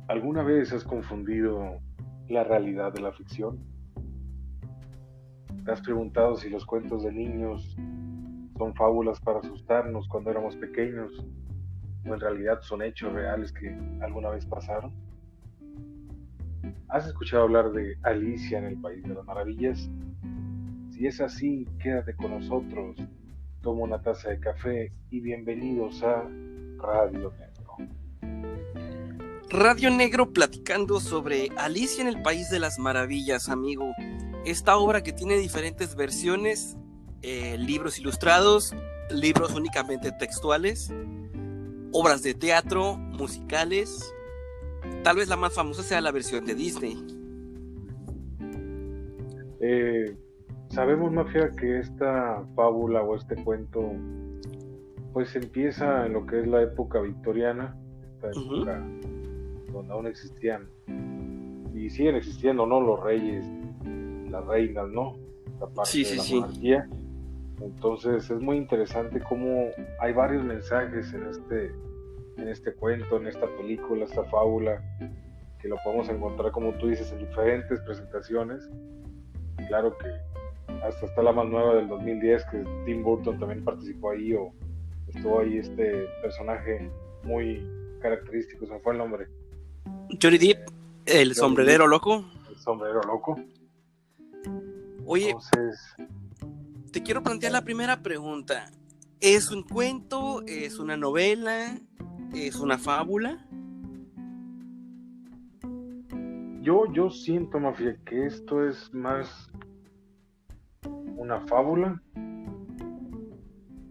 ¿Alguna vez has confundido la realidad de la ficción? ¿Te has preguntado si los cuentos de niños son fábulas para asustarnos cuando éramos pequeños o en realidad son hechos reales que alguna vez pasaron? ¿Has escuchado hablar de Alicia en el País de las Maravillas? Si es así, quédate con nosotros, toma una taza de café y bienvenidos a Radio Negro. Radio Negro platicando sobre Alicia en el País de las Maravillas, amigo. Esta obra que tiene diferentes versiones, libros ilustrados, libros únicamente textuales, obras de teatro, musicales. Tal vez la más famosa sea la versión de Disney. Sabemos, Mafia, que esta fábula o este cuento pues empieza en lo que es la época victoriana, esta época donde aún existían y siguen existiendo, ¿no? Los reyes, las reinas, ¿no? La parte de la monarquía. Entonces es muy interesante cómo hay varios mensajes en este cuento, en esta película, esta fábula, que lo podemos encontrar, como tú dices, en diferentes presentaciones. Claro que hasta está la más nueva del 2010, que Tim Burton también participó ahí, o estuvo ahí este personaje muy característico, se me fue el nombre. Johnny Depp, el sombrerero loco. El sombrero loco. Oye, entonces, te quiero plantear la primera pregunta. ¿Es un cuento? ¿Es una novela? ¿Es una fábula? Yo siento, Mafia, que esto es más una fábula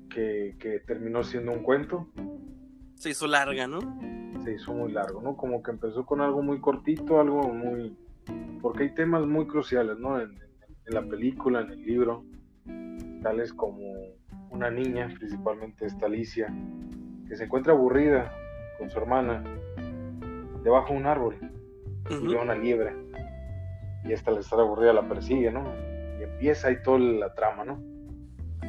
que terminó siendo un cuento. Se hizo larga, ¿no? Se hizo muy largo, ¿no? Como que empezó con algo muy cortito, algo muy... Porque hay temas muy cruciales, ¿no? En la película, en el libro, tales como una niña, principalmente esta Alicia, que se encuentra aburrida con su hermana debajo de un árbol y ve una liebre, y esta al estar aburrida la persigue, ¿no? Y empieza ahí toda la trama, ¿no?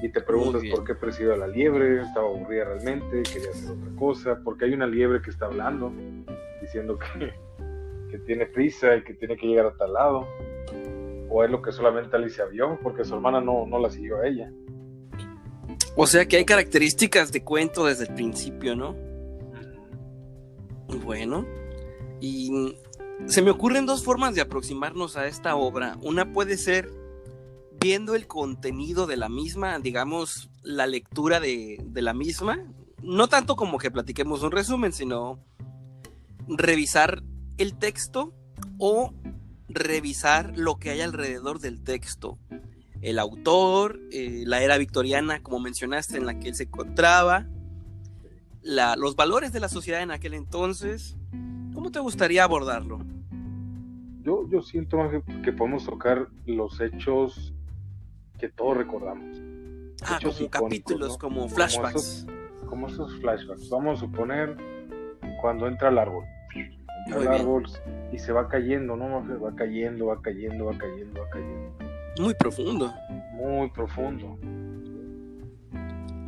Y te preguntas por qué persigue a la liebre, estaba aburrida realmente, quería hacer otra cosa, porque hay una liebre que está hablando, diciendo que tiene prisa y que tiene que llegar a tal lado, o es lo que solamente Alicia vio, porque su hermana no la siguió a ella. O sea que hay características de cuento desde el principio, ¿no? Bueno, y se me ocurren dos formas de aproximarnos a esta obra. Una puede ser viendo el contenido de la misma, digamos, la lectura de la misma, no tanto como que platiquemos un resumen, sino revisar el texto o revisar lo que hay alrededor del texto. El autor, la era victoriana, como mencionaste, en la que él se encontraba, los valores de la sociedad en aquel entonces. ¿Cómo te gustaría abordarlo? Yo siento que podemos tocar los hechos que todos recordamos. Hechos como capítulos, ¿no? Como flashbacks. Como esos flashbacks. Vamos a suponer cuando entra al árbol. Entra al árbol y se va cayendo, ¿no? Va cayendo. Muy profundo. Muy profundo.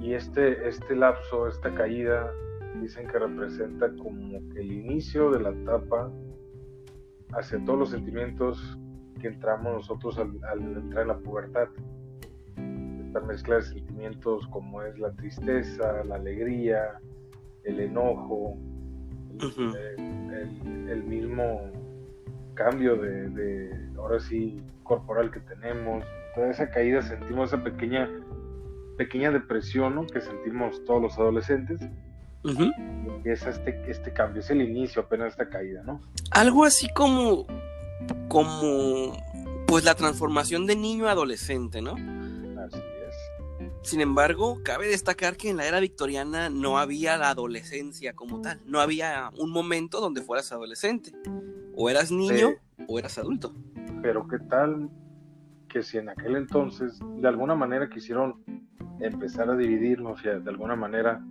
Y este lapso, esta caída, dicen que representa como que el inicio de la etapa hacia todos los sentimientos que entramos nosotros al entrar en la pubertad. Esta mezcla de sentimientos como es la tristeza, la alegría, el enojo, el mismo cambio de ahora sí corporal que tenemos. Toda esa caída sentimos esa pequeña depresión, ¿no? Que sentimos todos los adolescentes. Y empieza este cambio, es el inicio apenas de esta caída, ¿no? Algo así como pues la transformación de niño a adolescente, ¿no? Así es. Sin embargo, cabe destacar que en la era victoriana no había la adolescencia como tal, no había un momento donde fueras adolescente, o eras niño o eras adulto. Pero qué tal que si en aquel entonces de alguna manera quisieron empezar a dividirnos, de alguna manera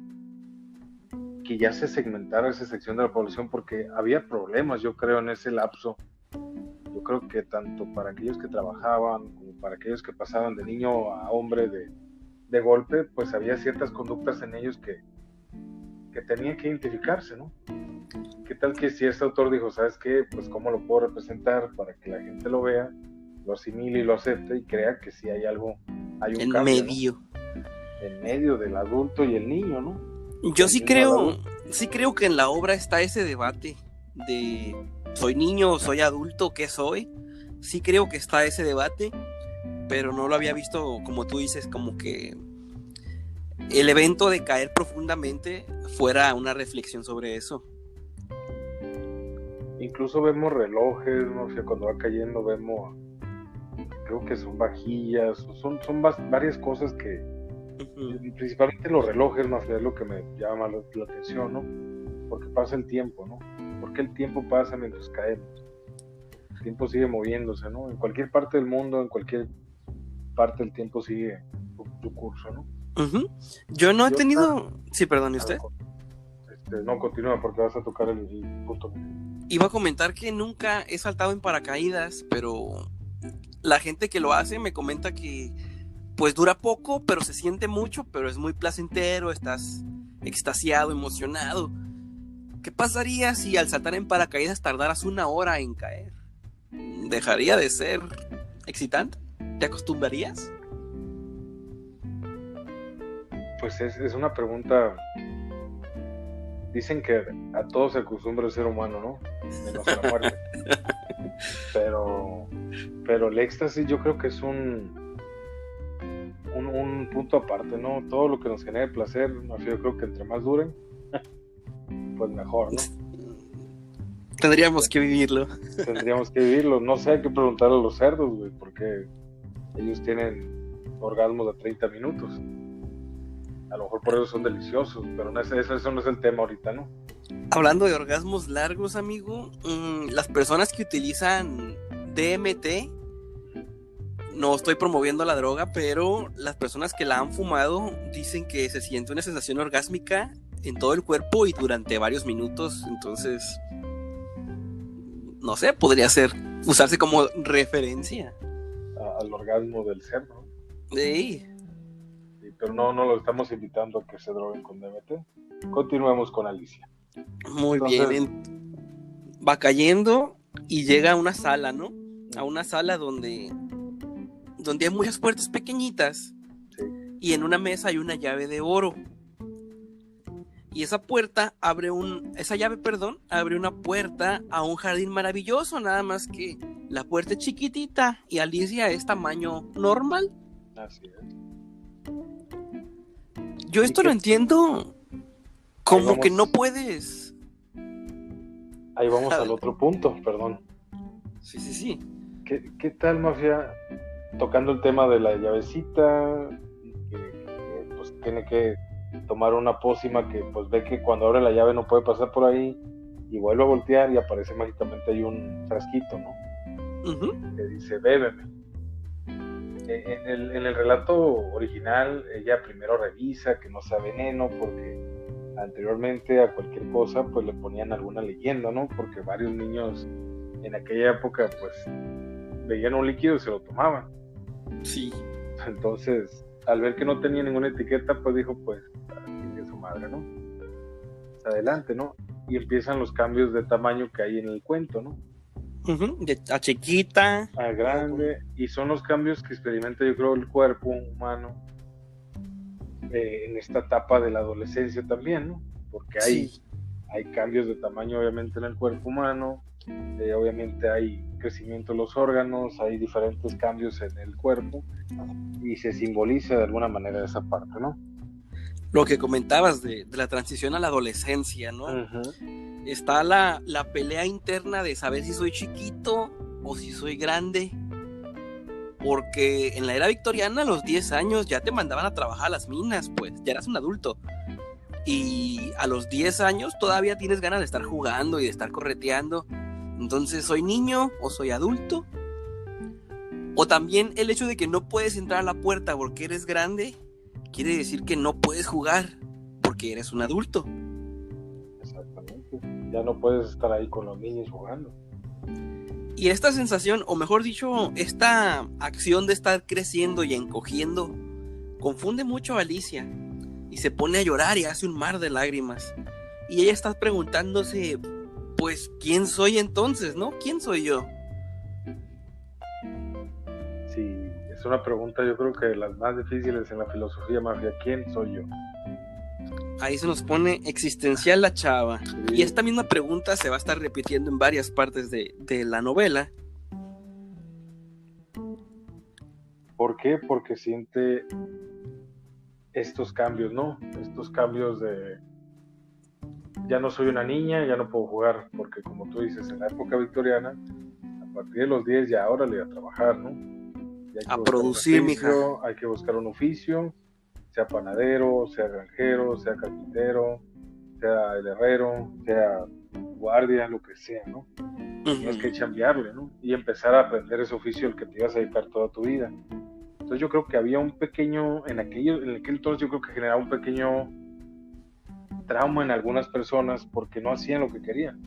que ya se segmentara esa sección de la población, porque había problemas, yo creo, en ese lapso. Yo creo que tanto para aquellos que trabajaban como para aquellos que pasaban de niño a hombre de golpe, pues había ciertas conductas en ellos que tenían que identificarse, ¿no? qué tal que si este autor dijo, ¿sabes qué? Pues cómo lo puedo representar para que la gente lo vea, lo asimile y lo acepte y crea que sí hay algo, hay un En cambio, medio. ¿no? En medio del adulto y el niño, ¿no? Yo El niño al adulto. sí creo que en la obra está ese debate de soy niño, soy adulto, ¿qué soy? Sí creo que está ese debate, pero no lo había visto como tú dices, como que el evento de caer profundamente fuera una reflexión sobre eso. Incluso vemos relojes, no sé, cuando va cayendo vemos, creo que son vajillas, son varias cosas que, principalmente los relojes, más es lo que me llama la atención, ¿no? Porque pasa el tiempo, ¿no? Porque el tiempo pasa mientras caemos. El tiempo sigue moviéndose, ¿no? En cualquier parte del mundo, en cualquier parte el tiempo sigue su curso, ¿no? Uh-huh. Yo no he tenido... Sí, perdón, ¿y usted? No, continúa porque vas a tocar el punto. Iba a comentar que nunca he saltado en paracaídas, pero la gente que lo hace me comenta que pues dura poco, pero se siente mucho, pero es muy placentero, estás extasiado, emocionado. ¿Qué pasaría si al saltar en paracaídas tardaras 1 hora en caer? ¿Dejaría de ser excitante? ¿Te acostumbrarías? Pues es una pregunta. Dicen que a todo se acostumbra el ser humano, ¿no? Menos a la muerte. Pero el éxtasis yo creo que es un punto aparte, ¿no? Todo lo que nos genere placer, yo creo que entre más duren, pues mejor, ¿no? Tendríamos que vivirlo. No sé, hay que preguntarle a los cerdos, güey, porque ellos tienen orgasmos de 30 minutos. A lo mejor por eso son deliciosos, pero eso no es el tema ahorita, ¿no? Hablando de orgasmos largos, amigo, las personas que utilizan DMT, no estoy promoviendo la droga, pero las personas que la han fumado dicen que se siente una sensación orgásmica en todo el cuerpo y durante varios minutos. Entonces, no sé, podría usarse como referencia al orgasmo del cerdo. Sí. Pero no lo estamos invitando a que se droguen con DMT. Continuemos con Alicia. Muy bien. Va cayendo y llega a una sala, ¿no? A una sala donde hay muchas puertas pequeñitas. Sí. Y en una mesa hay una llave de oro. Y esa puerta abre una puerta a un jardín maravilloso, nada más que la puerta es chiquitita y Alicia es tamaño normal. Así es. Yo esto lo entiendo como que no puedes. Ahí vamos al otro punto, perdón. Sí. ¿Qué tal, Mafia? Tocando el tema de la llavecita, que pues tiene que tomar una pócima que pues ve que cuando abre la llave no puede pasar por ahí y vuelve a voltear y aparece mágicamente ahí un frasquito, ¿no? Uh-huh. Que dice, bébeme. En el relato original ella primero revisa que no sea veneno porque anteriormente a cualquier cosa pues le ponían alguna leyenda, ¿no? Porque varios niños en aquella época pues veían un líquido y se lo tomaban. Sí. Entonces al ver que no tenía ninguna etiqueta pues dijo pues de su madre, ¿no? Adelante, ¿no? Y empiezan los cambios de tamaño que hay en el cuento, ¿no? Uh-huh. A chiquita a grande, y son los cambios que experimenta yo creo el cuerpo humano en esta etapa de la adolescencia también, ¿no? Porque hay cambios de tamaño obviamente en el cuerpo humano, obviamente hay crecimiento de los órganos, hay diferentes cambios en el cuerpo y se simboliza de alguna manera esa parte, ¿no? Lo que comentabas de la transición a la adolescencia, ¿no? Uh-huh. Está la pelea interna de saber si soy chiquito o si soy grande, porque en la era victoriana a los 10 años ya te mandaban a trabajar a las minas, pues ya eras un adulto, y a los 10 años todavía tienes ganas de estar jugando y de estar correteando. Entonces, ¿soy niño o soy adulto? O también el hecho de que no puedes entrar a la puerta porque eres grande quiere decir que no puedes jugar porque eres un adulto. Exactamente. Ya no puedes estar ahí con los niños jugando. Y esta sensación, o mejor dicho, esta acción de estar creciendo y encogiendo, confunde mucho a Alicia y se pone a llorar y hace un mar de lágrimas. Y ella está preguntándose pues, ¿quién soy entonces, no? ¿Quién soy yo? Sí, es una pregunta, yo creo que de las más difíciles en la filosofía mafia. ¿Quién soy yo? Ahí se nos pone existencial la chava. Sí. Y esta misma pregunta se va a estar repitiendo en varias partes de la novela. ¿Por qué? Porque siente estos cambios, ¿no? Estos cambios de... Ya no soy una niña, ya no puedo jugar, porque como tú dices, en la época victoriana, a partir de los 10 ya ahora le iba a trabajar, ¿no? Ya hay que A producir, mija. hay que buscar un oficio, sea panadero, sea granjero, sea carpintero, sea el herrero, sea guardia, lo que sea, ¿no? Tienes que chambearle, ¿no? Y empezar a aprender ese oficio al que te ibas a dedicar toda tu vida. Entonces yo creo que había un pequeño, en aquel entonces yo creo que generaba un pequeño trauma en algunas personas porque no hacían lo que querían.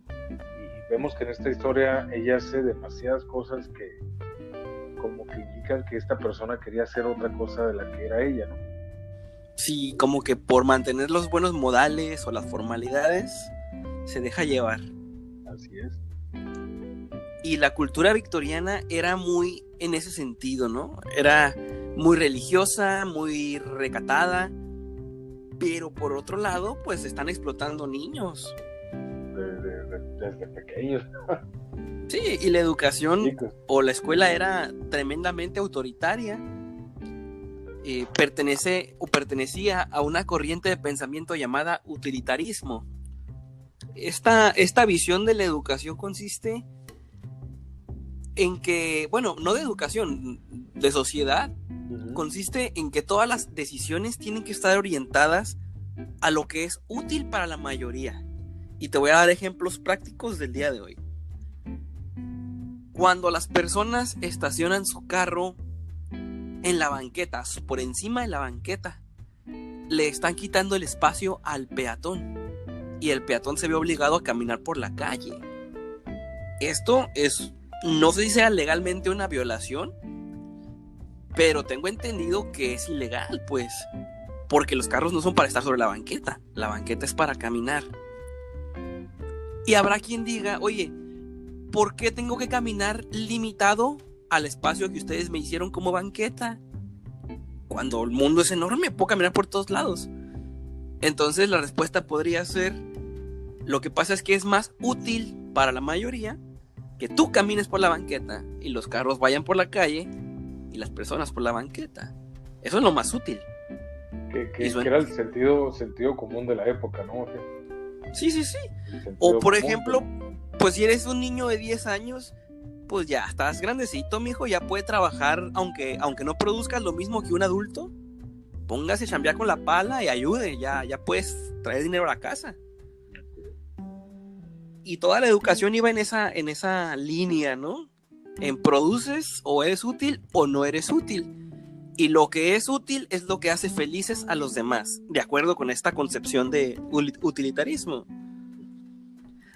Y vemos que en esta historia ella hace demasiadas cosas que como que indican que esta persona quería hacer otra cosa de la que era ella, ¿no? Sí, como que por mantener los buenos modales o las formalidades se deja llevar. Así es. Y la cultura victoriana era muy en ese sentido, ¿no? Era muy religiosa, muy recatada, pero por otro lado, pues están explotando niños. Desde pequeños. Sí, y la educación Chicos. o la escuela era tremendamente autoritaria. Pertenecía a una corriente de pensamiento llamada utilitarismo. Esta visión de la educación consiste en que, bueno, no de educación, de sociedad, consiste en que todas las decisiones tienen que estar orientadas a lo que es útil para la mayoría. Y te voy a dar ejemplos prácticos del día de hoy. Cuando las personas estacionan su carro en la banqueta, por encima de la banqueta, le están quitando el espacio al peatón. Y el peatón se ve obligado a caminar por la calle. Esto es, no sé si sea legalmente una violación, pero tengo entendido que es ilegal, pues, porque los carros no son para estar sobre la banqueta es para caminar. Y habrá quien diga, oye, ¿por qué tengo que caminar limitado al espacio que ustedes me hicieron como banqueta? Cuando el mundo es enorme, puedo caminar por todos lados. Entonces la respuesta podría ser, lo que pasa es que es más útil para la mayoría que tú camines por la banqueta y los carros vayan por la calle y las personas por la banqueta. Eso es lo más útil. Que era el sentido común de la época, ¿no? Sí. O por ejemplo, pues si eres un niño de 10 años, pues ya estás grandecito, mijo, ya puede trabajar, aunque no produzcas lo mismo que un adulto. Póngase a chambear con la pala y ayude, ya puedes traer dinero a la casa. Y toda la educación iba en esa línea, ¿no? En produces o eres útil o no eres útil. Y lo que es útil es lo que hace felices a los demás, de acuerdo con esta concepción de utilitarismo.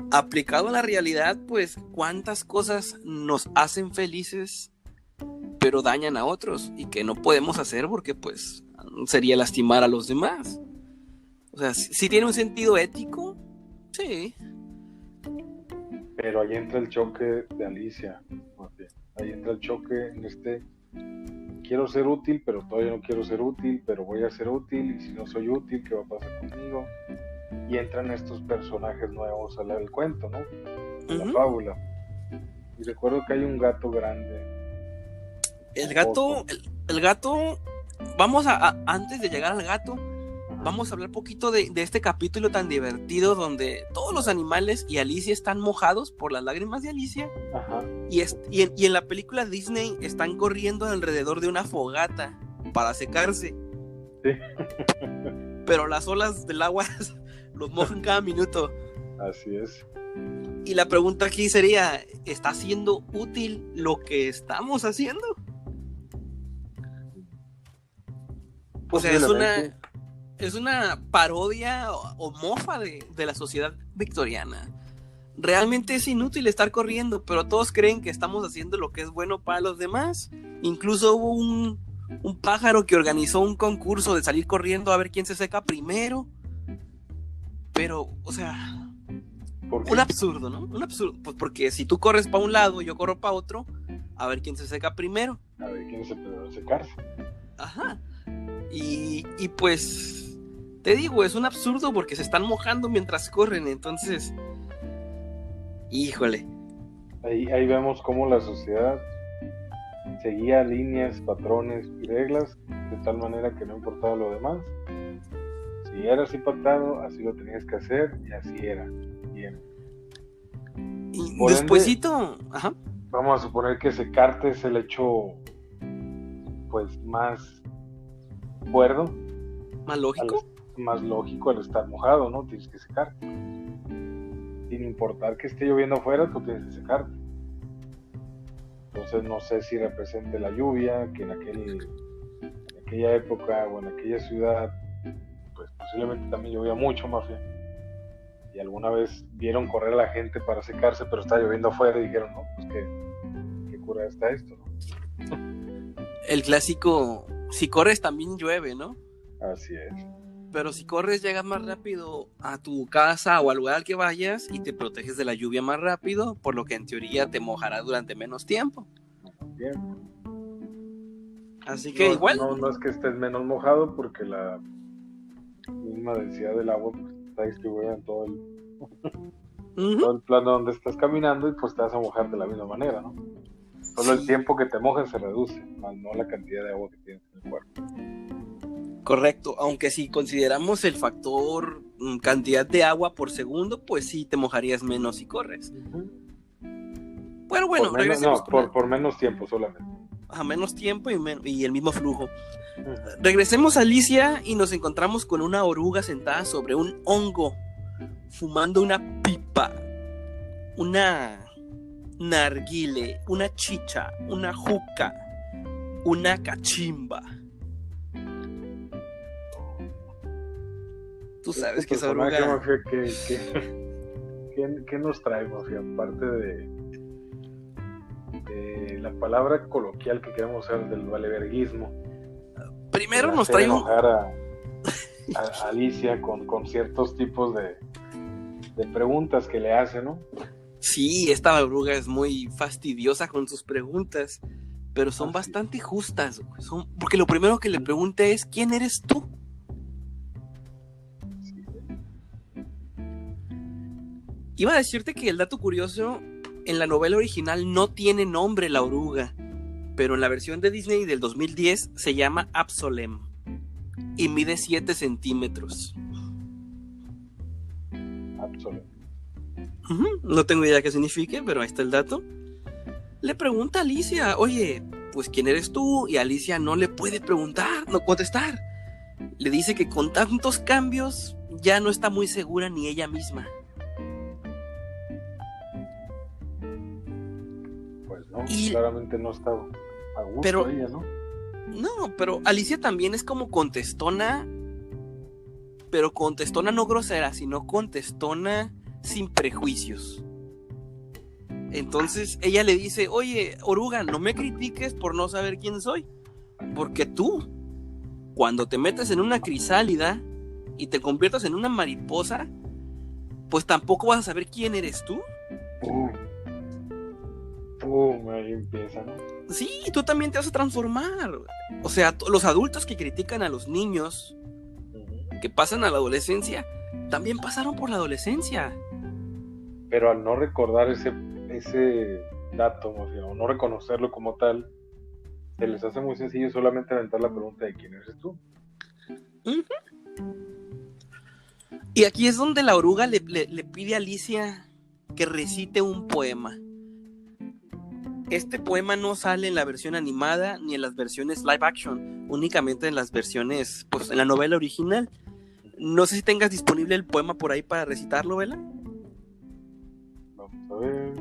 Aplicado a la realidad, pues, ¿cuántas cosas nos hacen felices, pero dañan a otros? Y que no podemos hacer porque, pues, sería lastimar a los demás. O sea, ¿sí tiene un sentido ético? Sí. Pero ahí entra el choque de Alicia. Ahí entra el choque en quiero ser útil, pero todavía no quiero ser útil, pero voy a ser útil, y si no soy útil, ¿qué va a pasar conmigo? Y entran estos personajes nuevos a del cuento, ¿no? La fábula. Y recuerdo que hay un gato grande. El gato, antes de llegar al gato, vamos a hablar poquito de este capítulo tan divertido donde todos los animales y Alicia están mojados por las lágrimas de Alicia. Ajá. Y en la película Disney están corriendo alrededor de una fogata para secarse. Sí. Pero las olas del agua los mojan cada minuto. Así es. Y la pregunta aquí sería, ¿está siendo útil lo que estamos haciendo? O sea, es una parodia o mofa de la sociedad victoriana. Realmente es inútil estar corriendo, pero todos creen que estamos haciendo lo que es bueno para los demás. Incluso hubo un pájaro que organizó un concurso de salir corriendo a ver quién se seca primero. Pero, o sea, ¿Por qué? Un absurdo, ¿no? Un absurdo. Pues porque si tú corres para un lado y yo corro para otro, a ver quién se seca primero. A ver quién se puede secarse. Ajá. Y pues, te digo, es un absurdo porque se están mojando mientras corren. Entonces, híjole. Ahí vemos cómo la sociedad seguía líneas, patrones y reglas de tal manera que no importaba lo demás. Si eras impactado, así lo tenías que hacer y así era. Bien. Y Por despuesito, ajá. Vamos a suponer que secarte es el hecho pues más cuerdo, Más lógico. más lógico al estar mojado, ¿no? Tienes que secarte. Sin importar que esté lloviendo afuera, tú tienes que secarte. Entonces no sé si represente la lluvia, que en aquella época o en aquella ciudad, pues posiblemente también llovía mucho, Mafia. Y alguna vez vieron correr a la gente para secarse, pero estaba lloviendo afuera y dijeron, no, pues qué cura está esto, ¿no? El clásico, si corres también llueve, ¿no? Así es. Pero si corres llegas más rápido a tu casa o al lugar al que vayas y te proteges de la lluvia más rápido, por lo que en teoría te mojará durante menos tiempo. Bien. Así que igual. No es que estés menos mojado porque la misma densidad del agua pues, está distribuida en todo el plano donde estás caminando y pues te vas a mojar de la misma manera, ¿no? Solo el tiempo que te mojes se reduce, más no la cantidad de agua que tienes en el cuerpo. Correcto, aunque si consideramos el factor cantidad de agua por segundo, pues sí te mojarías menos si corres. Bueno, regresemos. Por menos tiempo solamente. A menos tiempo y el mismo flujo. Regresemos a Alicia y nos encontramos con una oruga sentada sobre un hongo, fumando una pipa, una narguile, una chicha, una juca, una cachimba. Tú sabes que esa oruga... Mafia, ¿qué nos trae, Mafia? Aparte de la palabra coloquial que queremos usar del valeverguismo. Primero nos trae enojar a Alicia con ciertos tipos de preguntas que le hace, ¿no? Sí, esta oruga es muy fastidiosa con sus preguntas, pero son bastante justas. Porque lo primero que le pregunta es, ¿quién eres tú? Sí. Iba a decirte que el dato curioso, en la novela original no tiene nombre la oruga, pero en la versión de Disney del 2010 se llama Absolem y mide 7 centímetros. Absolem. No tengo idea qué signifique, pero ahí está el dato. Le pregunta a Alicia, oye, pues ¿quién eres tú? Y Alicia no le puede no contestar. Le dice que con tantos cambios ya no está muy segura ni ella misma. Pues no, claramente no está a gusto pero, ella, ¿no? No, pero Alicia también es como contestona, pero contestona no grosera, sino contestona sin prejuicios. Entonces ella le dice, oye, oruga, no me critiques por no saber quién soy, porque tú, cuando te metes en una crisálida y te conviertas en una mariposa, pues tampoco vas a saber quién eres tú. Ahí empieza, ¿no? Sí, tú también te vas a transformar. O sea, los adultos que critican a los niños que pasan a la adolescencia, también pasaron por la adolescencia. Pero al no recordar ese dato, o no reconocerlo como tal, se les hace muy sencillo solamente aventar la pregunta de quién eres tú. Y aquí es donde la oruga le pide a Alicia que recite un poema. Este poema no sale en la versión animada ni en las versiones live action, únicamente en las versiones, pues en la novela original. No sé si tengas disponible el poema por ahí para recitarlo, Vela. Vamos a ver.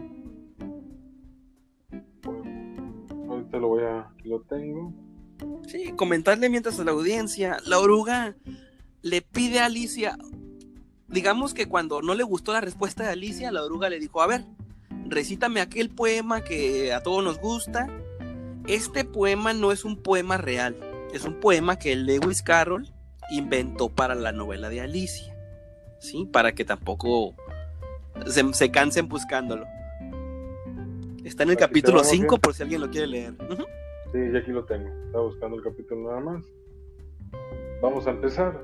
Ahorita lo tengo. Sí, comentarle mientras a la audiencia. La oruga le pide a Alicia, digamos que cuando no le gustó la respuesta de Alicia, la oruga le dijo, a ver, recítame aquel poema que a todos nos gusta. Este poema no es un poema real, es un poema que Lewis Carroll inventó para la novela de Alicia, ¿sí? Para que tampoco se cansen buscándolo. Está en el Aquí capítulo te vamos, 5 bien. por si alguien lo quiere leer. Uh-huh. Sí, ya aquí lo tengo. Estaba buscando el capítulo nada más. Vamos a empezar.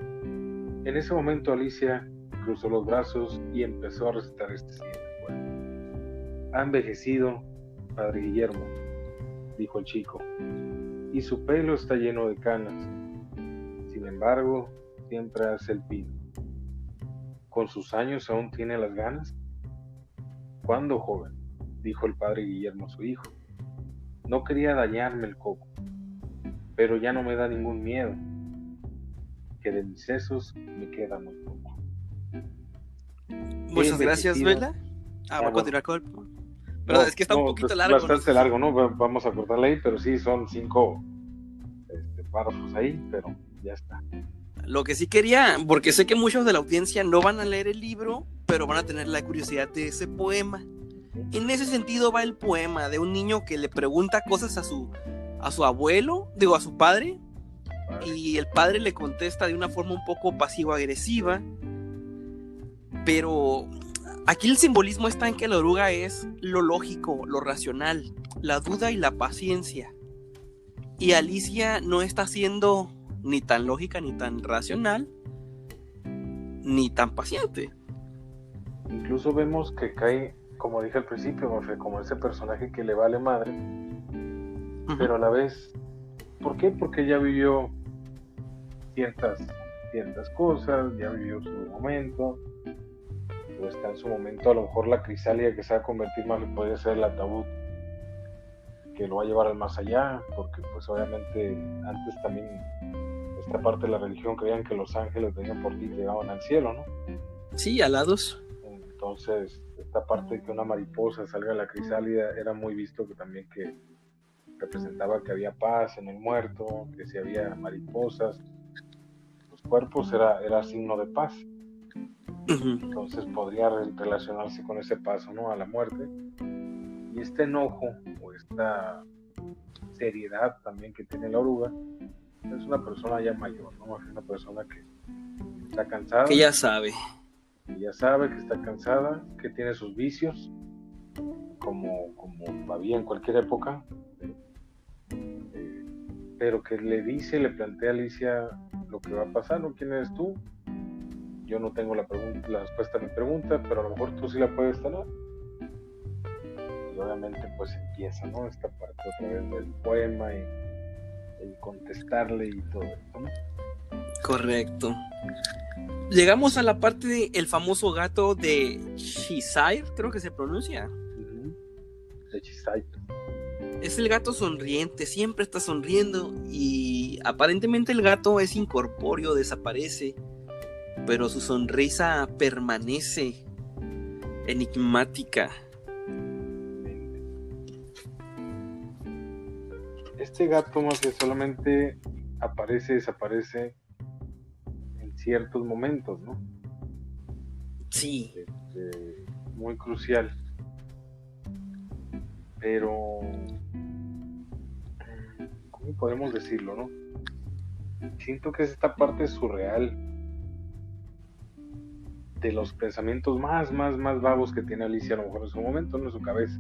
En ese momento Alicia cruzó los brazos y empezó a recitar este siguiente poema. Ha envejecido, padre Guillermo, dijo el chico, y su pelo está lleno de canas. Sin embargo, siempre hace el pino. ¿Con sus años aún tiene las ganas? ¿Cuándo, joven?, dijo el padre Guillermo a su hijo. No quería dañarme el coco, pero ya no me da ningún miedo, que de mis sesos me queda muy poco. Muchas gracias, Vela. Va a continuar con el... Pero es que está un poquito largo. Bastante largo, ¿no? Vamos a cortarle ahí, pero sí, son 5 párrafos ahí, pero ya está. Lo que sí quería, porque sé que muchos de la audiencia no van a leer el libro, pero van a tener la curiosidad de ese poema. En ese sentido va el poema de un niño que le pregunta cosas a su abuelo, a su padre, y el padre le contesta de una forma un poco pasivo-agresiva, pero aquí el simbolismo está en que la oruga es lo lógico, lo racional, la duda y la paciencia, y Alicia no está siendo ni tan lógica, ni tan racional, ni tan paciente. Incluso vemos que cae, como dije al principio, como ese personaje que le vale madre, pero a la vez, ¿por qué? Porque ya vivió ciertas cosas, ya vivió su momento, o está en su momento. A lo mejor la crisálida que se va a convertir más le podría ser el ataúd que lo va a llevar al más allá, porque pues obviamente antes también esta parte de la religión creían que los ángeles venían por ti y llegaban al cielo, ¿no? Sí, alados. Entonces esta parte de que una mariposa salga a la crisálida era muy visto, que también que representaba que había paz en el muerto, que si había mariposas, los cuerpos era signo de paz. Entonces podría relacionarse con ese paso, ¿no?, a la muerte. Y este enojo o esta seriedad también que tiene la oruga es una persona ya mayor, ¿no? Es una persona que está cansada, que ya sabe que está cansada, que tiene sus vicios, como había en cualquier época, pero que le plantea a Alicia lo que va a pasar, ¿no? ¿Quién eres tú? Yo no tengo la respuesta a mi pregunta, pero a lo mejor tú sí la puedes tener. Y obviamente pues empieza, ¿no?, esta parte otra vez del poema y el contestarle y todo esto, ¿no? Correcto. Llegamos a la parte del famoso gato de Cheshire, creo que se pronuncia. De Cheshire. Es el gato sonriente, siempre está sonriendo y aparentemente el gato es incorpóreo, desaparece, pero su sonrisa permanece enigmática. Este gato más que solamente aparece y desaparece en ciertos momentos, ¿no? Sí. Muy crucial. Pero ¿cómo podemos decirlo, no? Siento que es esta parte surreal de los pensamientos más vagos que tiene Alicia a lo mejor en su momento, ¿no?, en su cabeza.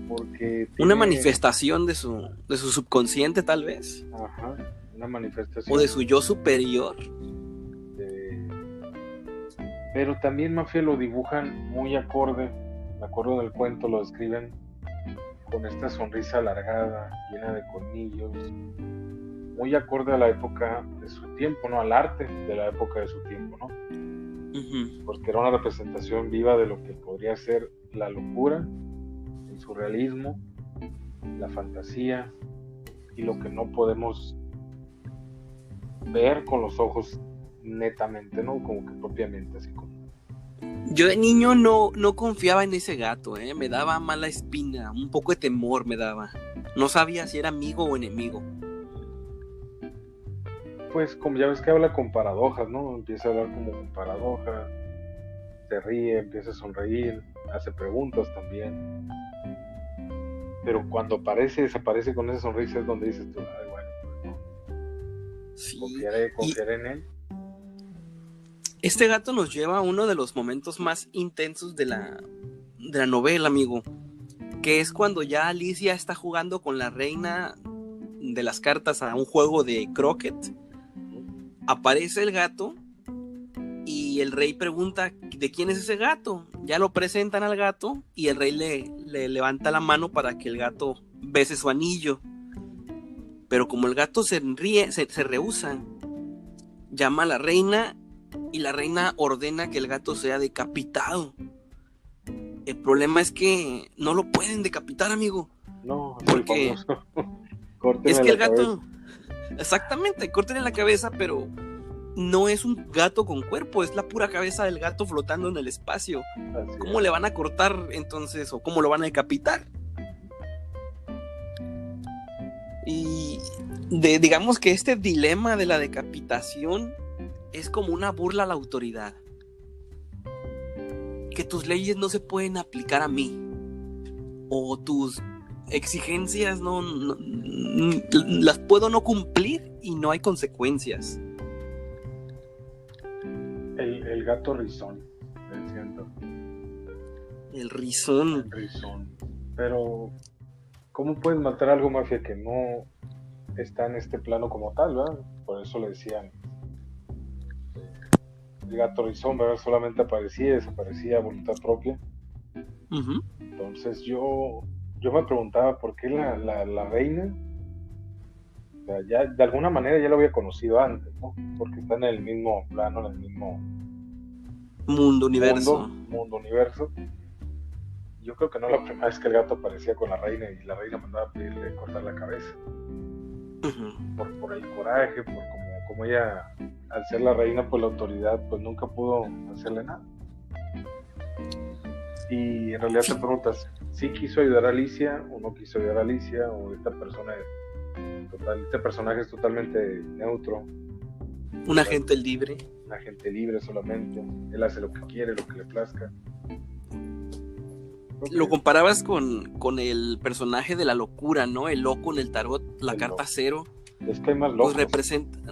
Porque una manifestación de su subconsciente, tal vez. Ajá, una manifestación. O de su yo superior. Pero también, Mafia, lo dibujan muy acorde. Me acuerdo del cuento, lo describen con esta sonrisa alargada, llena de colmillos, muy acorde a la época de su tiempo, ¿no?, al arte de la época de su tiempo, ¿no? Porque era una representación viva de lo que podría ser la locura, el surrealismo, la fantasía y lo que no podemos ver con los ojos netamente, ¿no?, como que propiamente, así como. Yo de niño no confiaba en ese gato, me daba mala espina, un poco de temor me daba. No sabía si era amigo o enemigo. Pues como ya ves que habla con paradojas, ¿no? Empieza a hablar como con paradojas, se ríe, empieza a sonreír, hace preguntas también. Pero cuando desaparece con esa sonrisa es donde dices tú, ay, bueno, pues no. Sí. Confiaré en él. Este gato nos lleva a uno de los momentos más intensos de la novela, amigo, que es cuando ya Alicia está jugando con la reina de las cartas a un juego de croquet. Aparece el gato y el rey pregunta ¿de quién es ese gato? Ya lo presentan al gato y el rey le levanta la mano para que el gato bese su anillo. Pero como el gato se rehúsa, llama a la reina y la reina ordena que el gato sea decapitado. El problema es que no lo pueden decapitar, amigo. No, porque es que el gato, exactamente, córtenle la cabeza, pero no es un gato con cuerpo, es la pura cabeza del gato flotando en el espacio. ¿Cómo le van a cortar entonces o cómo lo van a decapitar? Y digamos que este dilema de la decapitación es como una burla a la autoridad. Que tus leyes no se pueden aplicar a mí, o tus exigencias no las puedo no cumplir y no hay consecuencias. El gato rizón, me siento. El rizón. El rizón. Pero ¿cómo puedes matar a algo, Mafia, que no está en este plano como tal, ¿verdad? Por eso le decían el gato rizón, ¿verdad? Solamente aparecía y desaparecía a voluntad propia. Uh-huh. Entonces yo me preguntaba por qué la reina, o sea, ya de alguna manera ya lo había conocido antes, ¿no? Porque está en el mismo plano, en el mismo mundo, universo. Yo creo que no la primera vez que el gato aparecía con la reina y la reina mandaba a pedirle cortar la cabeza. Uh-huh. Por el coraje, por como ella, al ser la reina, pues la autoridad pues nunca pudo hacerle nada. Y en realidad te preguntas, ¿sí quiso ayudar a Alicia o no quiso ayudar a Alicia? ¿O este personaje es totalmente neutro? Un agente libre. Un agente libre solamente. Él hace lo que quiere, lo que le plazca. Lo comparabas con el personaje de la locura, ¿no? El loco en el tarot, la carta cero. Es que hay más locos. Pues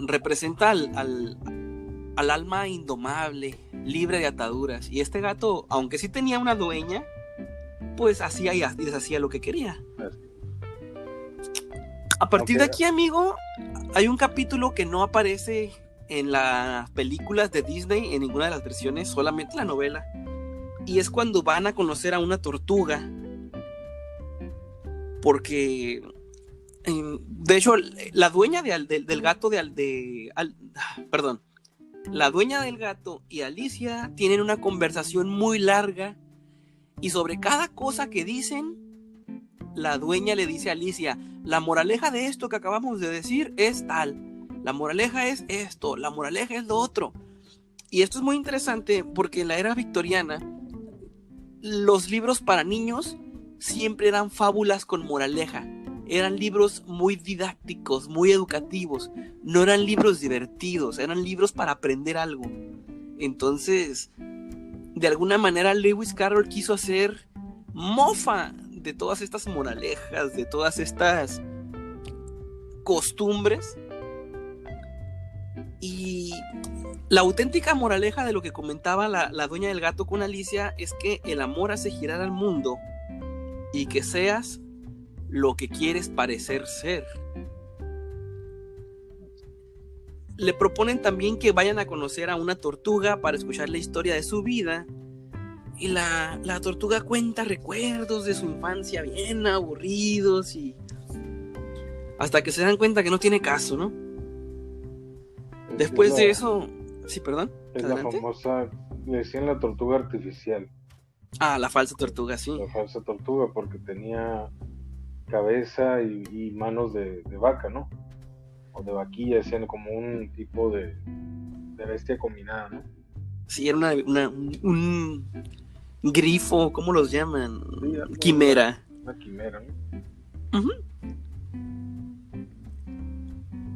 representa al alma indomable, libre de ataduras. Y este gato, aunque sí tenía una dueña, pues hacía y deshacía lo que quería. A partir de aquí, amigo, hay un capítulo que no aparece en las películas de Disney, en ninguna de las versiones, solamente en la novela. Y es cuando van a conocer a una tortuga. Porque, de hecho, la dueña del gato la dueña del gato y Alicia tienen una conversación muy larga. Y sobre cada cosa que dicen, la dueña le dice a Alicia: la moraleja de esto que acabamos de decir es tal. La moraleja es esto. La moraleja es lo otro. Y esto es muy interesante porque en la era victoriana, los libros para niños siempre eran fábulas con moraleja. Eran libros muy didácticos, muy educativos. No eran libros divertidos, eran libros para aprender algo. Entonces, de alguna manera, Lewis Carroll quiso hacer mofa de todas estas moralejas, de todas estas costumbres. Y la auténtica moraleja de lo que comentaba la dueña del gato con Alicia es que el amor hace girar al mundo y que seas lo que quieres parecer ser. Le proponen también que vayan a conocer a una tortuga para escuchar la historia de su vida. Y la tortuga cuenta recuerdos de su infancia bien aburridos y hasta que se dan cuenta que no tiene caso, ¿no? Después de eso... Sí, perdón. Es adelante. La famosa... Le decían la tortuga artificial. Ah, la falsa tortuga, sí. La falsa tortuga, porque tenía cabeza y manos de vaca, ¿no? O de vaquilla, decían como un tipo de bestia combinada, ¿no? Sí, era un grifo, ¿cómo los llaman? Sí, quimera. Una quimera, ¿no? Uh-huh.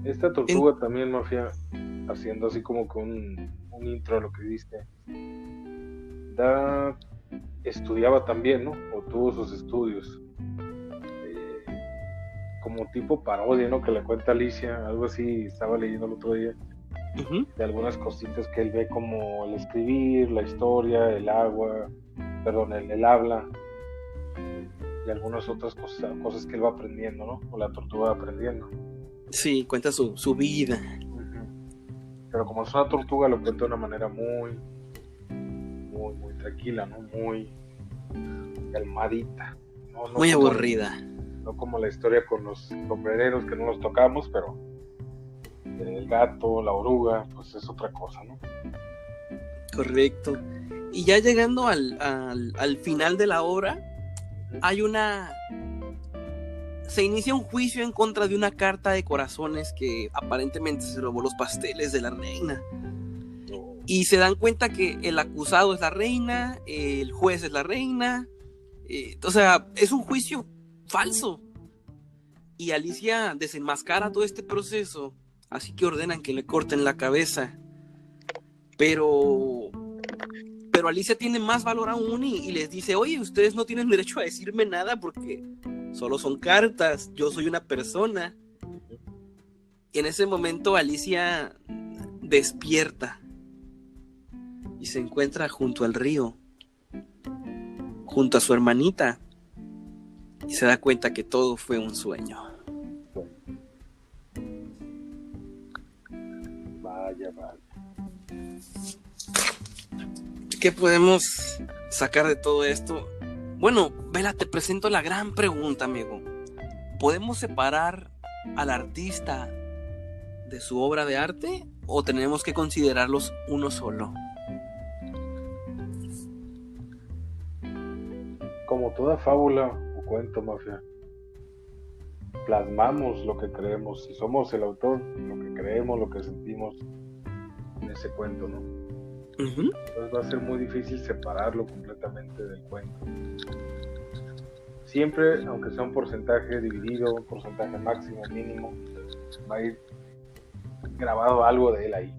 Esta tortuga también, Mafia, haciendo así como que un intro a lo que viste, estudiaba también, ¿no? O tuvo sus estudios. Como tipo parodia, ¿no? Que le cuenta Alicia, algo así, estaba leyendo el otro día, Ujú. de algunas cositas que él ve como el escribir, la historia, el agua, perdón, el habla y algunas otras cosas que él va aprendiendo, ¿no? O la tortuga va aprendiendo. Sí, cuenta su vida. Pero como es una tortuga, lo cuenta de una manera muy, muy, muy tranquila, ¿no? Muy calmadita. No Muy como aburrida. no como la historia con los sombrereros que no los tocamos, pero el gato, la oruga, pues es otra cosa, ¿no? Correcto. Y ya llegando al final de la obra, hay se inicia un juicio en contra de una carta de corazones que aparentemente se robó los pasteles de la reina. Y se dan cuenta que el acusado es la reina, el juez es la reina. O sea, es un juicio falso. Y Alicia desenmascara todo este proceso, así que ordenan que le corten la cabeza. Pero Alicia tiene más valor aún y les dice, oye, ustedes no tienen derecho a decirme nada porque solo son cartas, yo soy una persona. Y en ese momento Alicia despierta y se encuentra junto al río, junto a su hermanita, y se da cuenta que todo fue un sueño. Vaya. ¿Qué podemos sacar de todo esto? Bueno, Vela, te presento la gran pregunta, amigo. ¿Podemos separar al artista de su obra de arte o tenemos que considerarlos uno solo? Como toda fábula o cuento, Mafia, plasmamos lo que creemos. Si somos el autor, lo que creemos, lo que sentimos en ese cuento, ¿no? Uh-huh. Entonces va a ser muy difícil separarlo completamente del cuento. Siempre, aunque sea un porcentaje dividido, un porcentaje máximo, mínimo, va a ir grabado algo de él ahí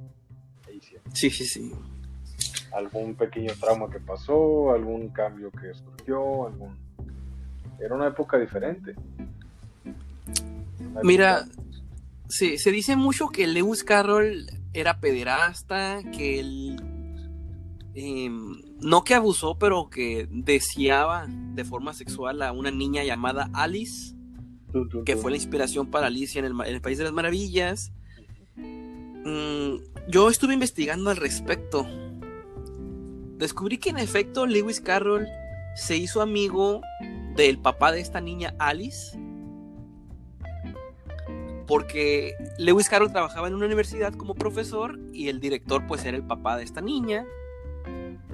Sí. Algún pequeño trauma que pasó, algún cambio que surgió, Era una época diferente. Mira, se dice mucho que Lewis Carroll era pederasta, que él no que abusó, pero que deseaba de forma sexual a una niña llamada Alice, que fue la inspiración para Alicia en el País de las Maravillas. Yo estuve investigando al respecto. Descubrí que en efecto Lewis Carroll se hizo amigo del papá de esta niña Alice, porque Lewis Carroll trabajaba en una universidad como profesor y el director pues era el papá de esta niña.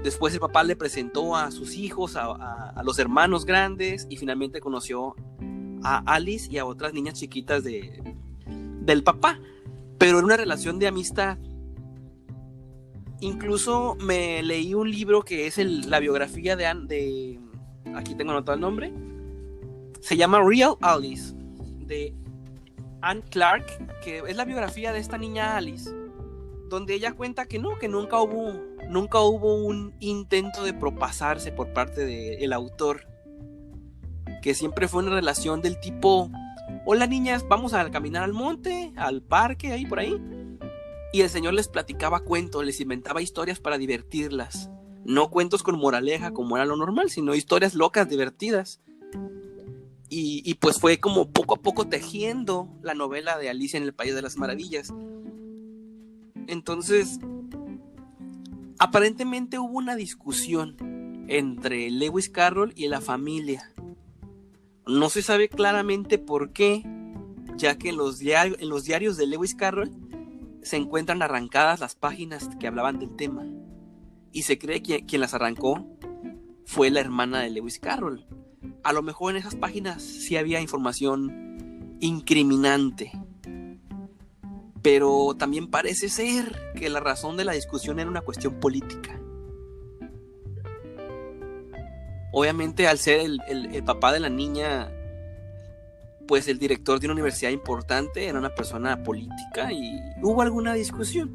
Después el papá le presentó a sus hijos, a los hermanos grandes, y finalmente conoció a Alice y a otras niñas chiquitas del papá, pero era una relación de amistad. Incluso me leí un libro que es la biografía de aquí tengo anotado el nombre, se llama Real Alice, de Anne Clark, que es la biografía de esta niña Alice, donde ella cuenta que nunca hubo un intento de propasarse por parte del autor, que siempre fue una relación del tipo, hola niñas, vamos a caminar al monte, al parque, ahí por ahí, y el señor les platicaba cuentos, les inventaba historias para divertirlas, no cuentos con moraleja como era lo normal, sino historias locas, divertidas. Y pues fue como poco a poco tejiendo la novela de Alicia en el País de las Maravillas. Entonces, aparentemente hubo una discusión entre Lewis Carroll y la familia. No se sabe claramente por qué, ya que en los diarios de Lewis Carroll se encuentran arrancadas las páginas que hablaban del tema. Y se cree que quien las arrancó fue la hermana de Lewis Carroll. A lo mejor en esas páginas sí había información incriminante, pero también parece ser que la razón de la discusión era una cuestión política. Obviamente, al ser el papá de la niña, pues el director de una universidad importante era una persona política y hubo alguna discusión.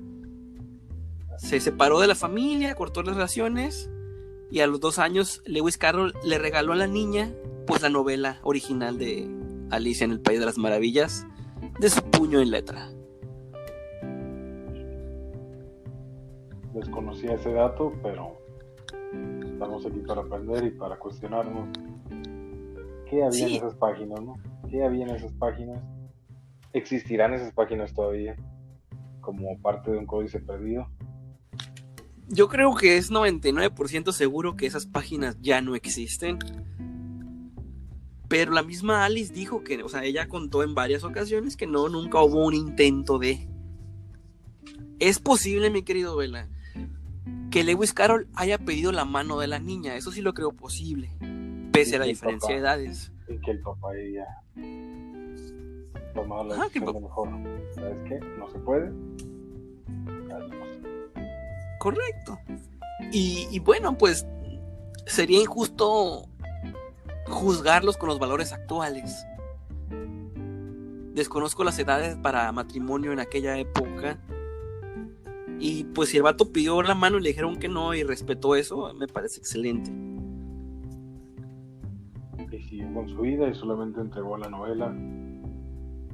Se separó de la familia, cortó las relaciones, y a los 2 años Lewis Carroll le regaló a la niña pues la novela original de Alicia en el País de las Maravillas, de su puño y letra. desconocía ese dato, pero estamos aquí para aprender y para cuestionarnos qué había en Sí, esas páginas, ¿no? ¿Qué había en esas páginas? ¿Existirán esas páginas todavía como parte de un códice perdido? yo creo que es 99% seguro que esas páginas ya no existen. Pero la misma Alice dijo que, o sea, ella contó en varias ocasiones que no, nunca hubo un intento de. Es posible, mi querido Vela, que Lewis Carroll haya pedido la mano de la niña. Eso sí lo creo posible, Y pese a la que el diferencia de papá, edades. y que el papá haya tomado la Ajá, decisión de mejor, ¿sabes qué? No se puede. Adiós. correcto. Y bueno, pues sería injusto juzgarlos con los valores actuales. Desconozco las edades para matrimonio en aquella época. Y pues si el vato pidió la mano y le dijeron que no y respetó eso, me parece excelente. Y siguió con su vida y solamente entregó la novela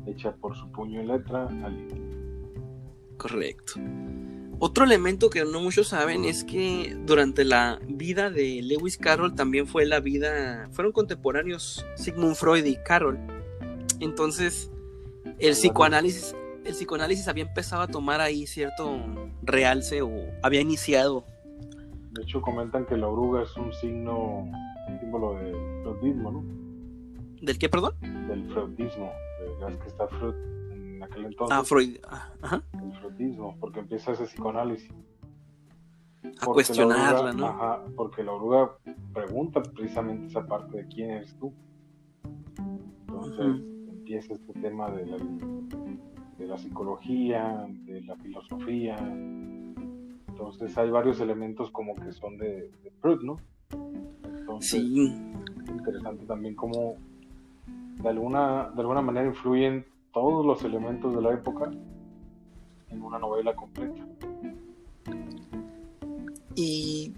hecha por su puño y letra al libro. Correcto. Otro elemento que no muchos saben es que durante la vida de Lewis Carroll también fueron contemporáneos Sigmund Freud y Carroll. Entonces, el psicoanálisis había empezado a tomar ahí cierto realce o había iniciado. De hecho, comentan que la oruga es un símbolo del freudismo, ¿no? ¿Del qué, perdón? Del freudismo. Es que está Freud en aquel entonces. Freud. Ajá. El freudismo, porque empieza ese psicoanálisis. A cuestionarla, ¿no? Ajá, porque la oruga pregunta precisamente esa parte de quién eres tú. Entonces empieza este tema de la psicología, de la filosofía. Entonces hay varios elementos como que son de Freud, ¿no? Entonces Sí. es interesante también cómo de alguna manera influyen todos los elementos de la época en una novela completa. Y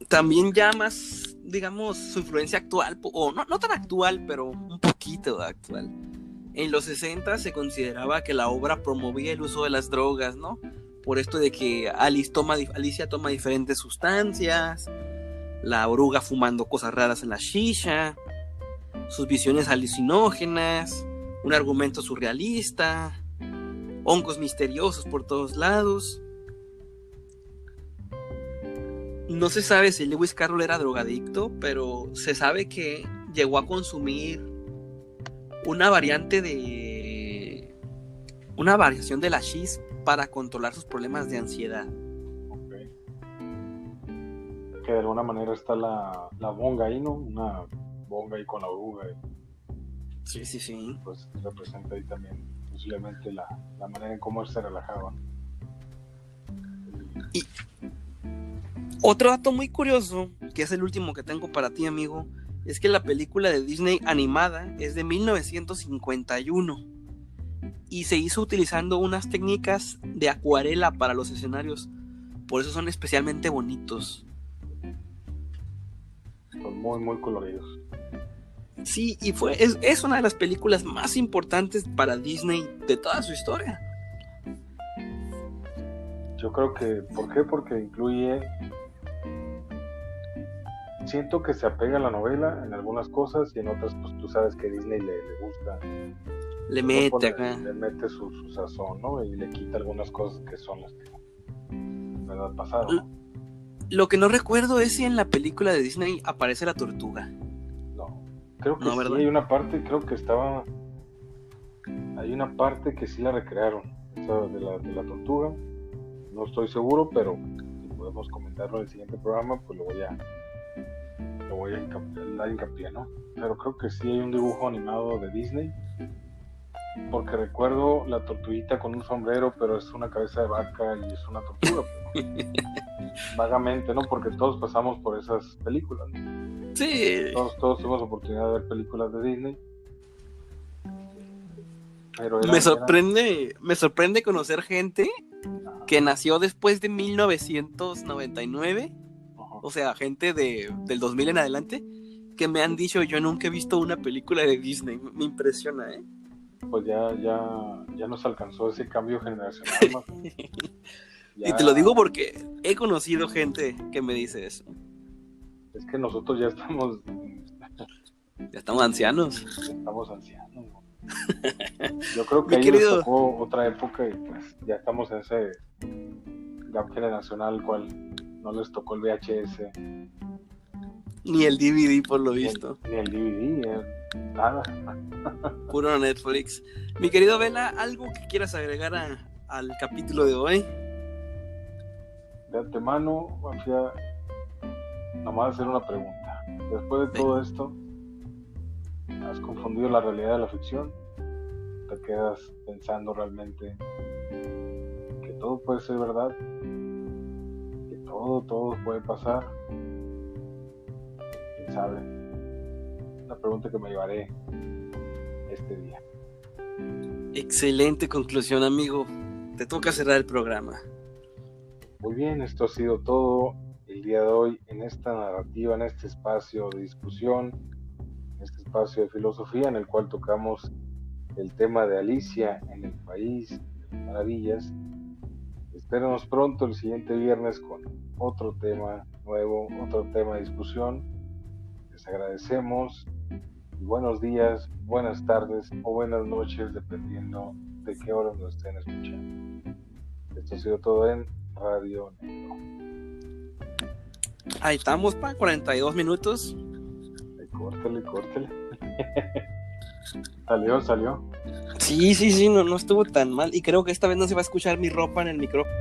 también ya más, digamos, su influencia actual, o no tan actual, pero un poquito actual. En los 60 se consideraba que la obra promovía el uso de las drogas, ¿no? Por esto de que Alicia toma diferentes sustancias, la oruga fumando cosas raras en la shisha, sus visiones alucinógenas, un argumento surrealista, hongos misteriosos por todos lados. No se sabe si Lewis Carroll era drogadicto, pero se sabe que llegó a consumir una variación de la shish para controlar sus problemas de ansiedad. Okay. Que de alguna manera está la bonga ahí, ¿no? Una bonga ahí con la oruga. Sí. Pues representa ahí también posiblemente la manera en cómo se relajaban. Y otro dato muy curioso, que es el último que tengo para ti, amigo, es que la película de Disney animada es de 1951 y se hizo utilizando unas técnicas de acuarela para los escenarios, por eso son especialmente bonitos. Son muy, muy coloridos. Sí, y es una de las películas más importantes para Disney de toda su historia. Yo creo que, ¿por qué? Porque incluye, siento que se apega a la novela en algunas cosas y en otras pues tú sabes que Disney le gusta, Le mete acá. le mete su sazón, ¿no? Y le quita algunas cosas que son las que en verdad pasaron, ¿no? Lo que no recuerdo es si en la película de Disney aparece la tortuga. No, creo que No, sí, ¿verdad? hay una parte, hay una parte que sí la recrearon, esa de la tortuga, no estoy seguro, pero si podemos comentarlo en el siguiente programa, pues lo voy a dar hincapié, ¿no? Pero creo que sí hay un dibujo animado de Disney, porque recuerdo la tortuguita con un sombrero, pero es una cabeza de vaca y es una tortuga. Vagamente, ¿no? Porque todos pasamos por esas películas, ¿no? Sí. Todos tuvimos oportunidad de ver películas de Disney. Pero Me sorprende conocer gente que nació después de 1999, o sea, gente del 2000 en adelante, que me han dicho, yo nunca he visto una película de Disney. Me impresiona, ¿eh? Pues ya nos alcanzó ese cambio generacional, ¿no? Y te lo digo porque He conocido gente que me dice eso. Es que nosotros ya estamos ancianos. Estamos ancianos. Yo creo que Mi ahí querido... nos tocó otra época y pues ya estamos en ese gap generacional, cual no les tocó el VHS. Ni el DVD, por lo visto. Ni el DVD, nada. Puro Netflix. Mi querido Vela, ¿algo que quieras agregar al capítulo de hoy? De antemano, Mafia, nomás hacer una pregunta. Después de todo esto, ¿has confundido la realidad de la ficción? ¿Te quedas pensando realmente que todo puede ser verdad? ¿Que todo puede pasar? ¿Quién sabe? La pregunta que me llevaré este día. Excelente conclusión, amigo. Te toca cerrar el programa. Muy bien, esto ha sido todo el día de hoy en esta narrativa, en este espacio de discusión, en este espacio de filosofía en el cual tocamos el tema de Alicia en el País de las Maravillas. Espérenos pronto el siguiente viernes con otro tema nuevo, otro tema de discusión. Les agradecemos y buenos días, buenas tardes o buenas noches, dependiendo de qué hora nos estén escuchando. Esto ha sido todo en Radio Negro. Ahí estamos, 42 minutos. Córtale. Salió. Sí, no estuvo tan mal. Y creo que esta vez no se va a escuchar mi ropa en el micrófono.